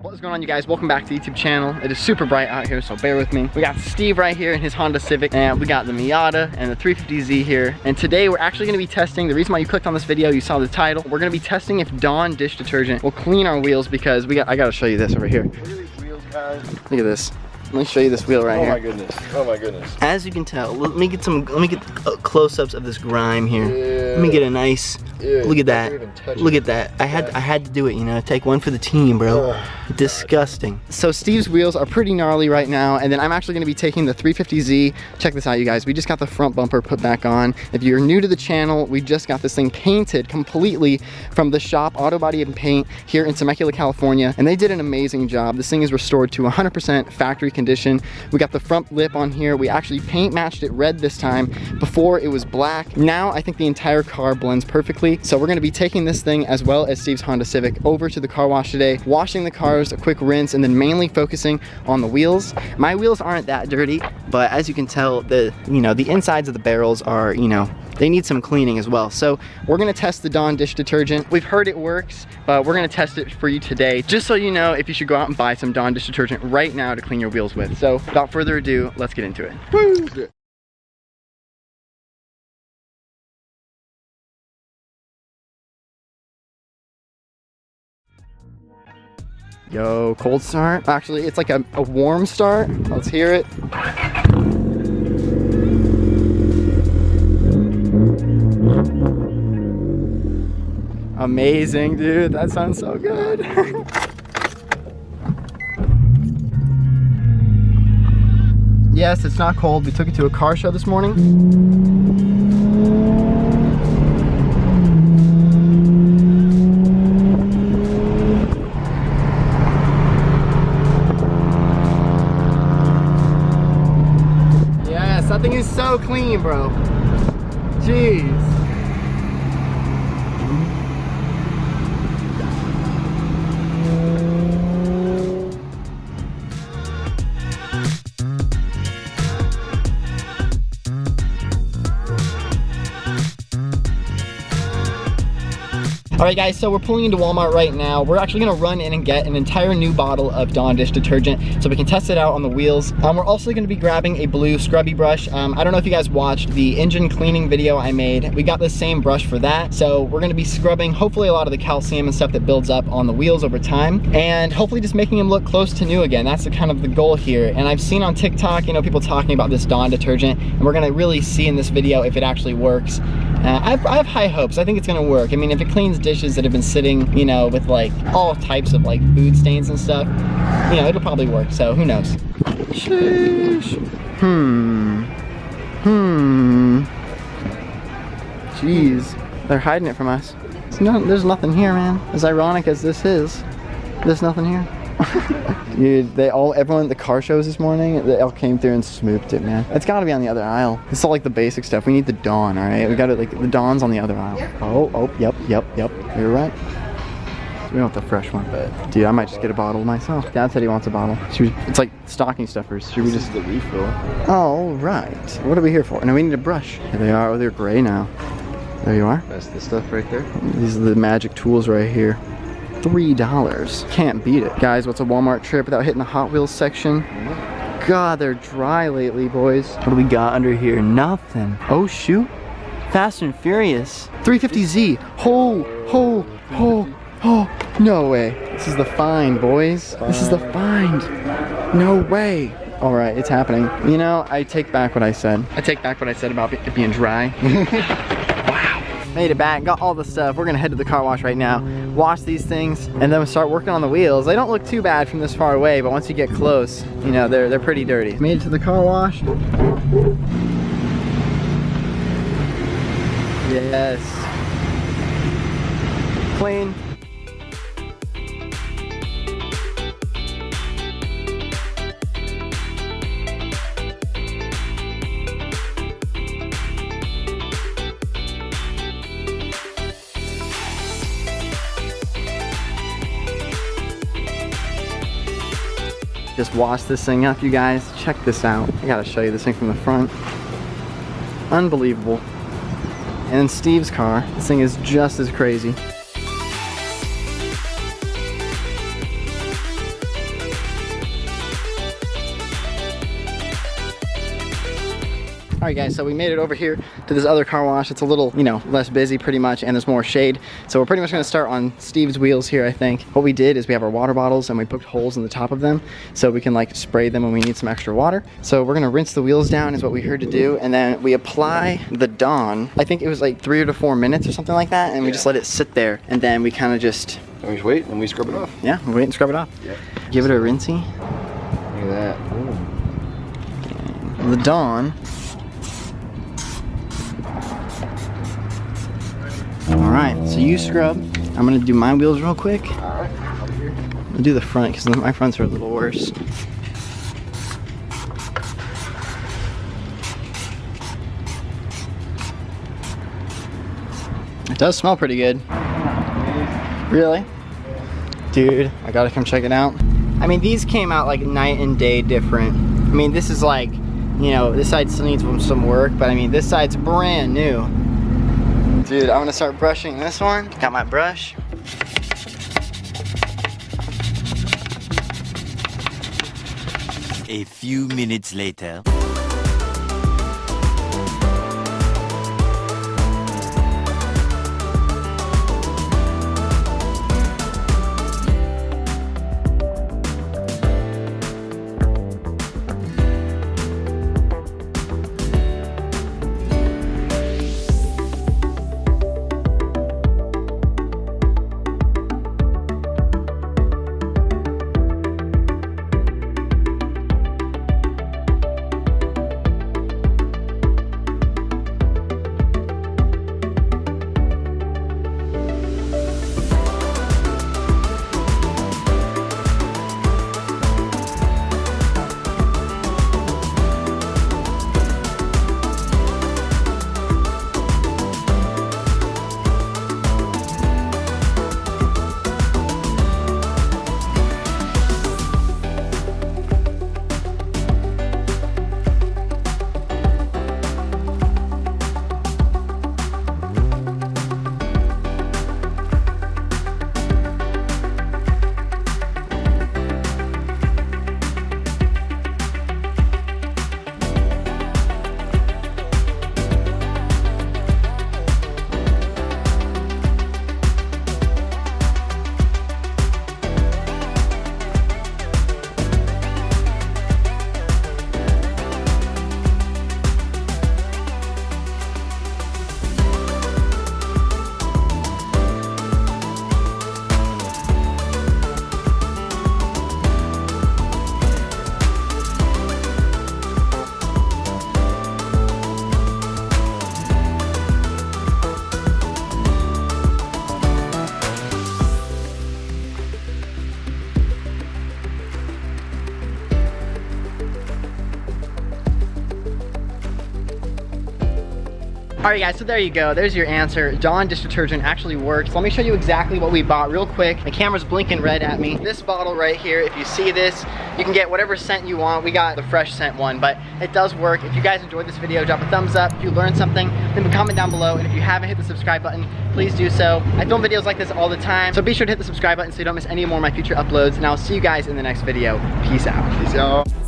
What's going on, you guys? Welcome back to the YouTube channel. It is super bright out here, so bear with me. We got Steve right here in his Honda Civic, and we got the Miata and the 350Z here. And today we're actually gonna be testing, the reason why you clicked on this video, you saw the title, we're gonna be testing if Dawn dish detergent will clean our wheels, because I gotta show you this over here. Look at these wheels, guys. Look at this. Let me show you this wheel right here. Oh my goodness. Oh my goodness. As you can tell, let me get close-ups of this grime here. Ew. Let me get a nice look at that. Look it. at that. I had to do it, you know. Take one for the team, bro. Oh, disgusting. So Steve's wheels are pretty gnarly right now, and then I'm actually gonna be taking the 350Z. Check this out, you guys. We just got the front bumper put back on. If you're new to the channel, we just got this thing painted completely from the shop Auto Body and Paint here in Temecula, California, and they did an amazing job. This thing is restored to 100% factory condition. We got the front lip on here. We actually paint matched it red this time. Before it was black. Now I think the entire car blends perfectly. So we're gonna be taking this thing, as well as Steve's Honda Civic, over to the car wash today, washing the cars, a quick rinse, and then mainly focusing on the wheels. My wheels aren't that dirty, but as you can tell, the insides of the barrels are, they need some cleaning as well. So we're gonna test the Dawn dish detergent. We've heard it works, but we're gonna test it for you today, just so you know if you should go out and buy some Dawn dish detergent right now to clean your wheels with. So without further ado, let's get into it. Woo! Yo, cold start. Actually, it's like a warm start. Let's hear it. Amazing, dude. That sounds so good. Yes, it's not cold. We took it to a car show this morning. That thing is so clean, bro. Jeez. Alright guys, so we're pulling into Walmart right now. We're actually gonna run in and get an entire new bottle of Dawn dish detergent so we can test it out on the wheels. We're also gonna be grabbing a blue scrubby brush. I don't know if you guys watched the engine cleaning video I made. We got the same brush for that. So we're gonna be scrubbing hopefully a lot of the calcium and stuff that builds up on the wheels over time, and hopefully just making them look close to new again. That's kind of the goal here. And I've seen on TikTok, people talking about this Dawn detergent, and we're gonna really see in this video if it actually works. I have high hopes. I think it's gonna work. I mean, if it cleans dishes that have been sitting, with like all types of like food stains and stuff, it'll probably work. So who knows? Sheesh. Jeez, they're hiding it from us. There's nothing here, man. As ironic as this is, there's nothing here. Dude, everyone at the car shows this morning, they all came through and smooped it, man. It's gotta be on the other aisle. It's all like the basic stuff. We need the Dawn, all right? We got it, like the Dawn's on the other aisle. Oh, yep. You're right. We don't have the fresh one, but dude, I might just get a bottle myself. Dad said he wants a bottle. It's like stocking stuffers. Should we just the refill? Oh, right. What are we here for? No, we need a brush. Here they are. Oh, they're gray now. There you are. That's the stuff right there. These are the magic tools right here. $3. Can't beat it. Guys, what's a Walmart trip without hitting the Hot Wheels section? God, they're dry lately, boys. What do we got under here? Nothing. Oh, shoot. Fast and Furious. 350Z. No way. This is the find, boys. This is the find. No way. All right, it's happening. I take back what I said. I take back what I said about it being dry. Wow. Made it back, got all the stuff. We're gonna head to the car wash right now, wash these things, and then we'll start working on the wheels. They don't look too bad from this far away, but once you get close, they're pretty dirty. Made it to the car wash. Yes. Clean. Just wash this thing up, you guys. Check this out. I gotta show you this thing from the front. Unbelievable. And in Steve's car, this thing is just as crazy. All right guys, so we made it over here to this other car wash. It's a little, you know, less busy pretty much, and there's more shade. So we're pretty much gonna start on Steve's wheels here, I think. What we did is we have our water bottles and we poked holes in the top of them so we can like spray them when we need some extra water. So we're gonna rinse the wheels down is what we heard to do, and then we apply the Dawn. I think it was like 3 to 4 minutes or something like that, and we just let it sit there, and then we kind of just... And we just wait and we scrub it off. Yeah, we wait and scrub it off. Yeah. Give it a rinsey. Look at that. The Dawn. All right, so you scrub. I'm gonna do my wheels real quick. All right, over here. I'll do the front because my fronts are a little worse. It does smell pretty good. Really? Dude, I gotta come check it out. I mean, these came out like night and day different. I mean, this is like, you know, this side still needs some work, but I mean, this side's brand new. Dude, I'm gonna start brushing this one. Got my brush. A few minutes later. Alright guys, so there you go. There's your answer. Dawn dish detergent actually works. Let me show you exactly what we bought real quick. The camera's blinking red at me. This bottle right here, if you see this, you can get whatever scent you want. We got the fresh scent one, but it does work. If you guys enjoyed this video, drop a thumbs up. If you learned something, leave a comment down below. And if you haven't hit the subscribe button, please do so. I film videos like this all the time, so be sure to hit the subscribe button so you don't miss any more of my future uploads. And I'll see you guys in the next video. Peace out. Peace out.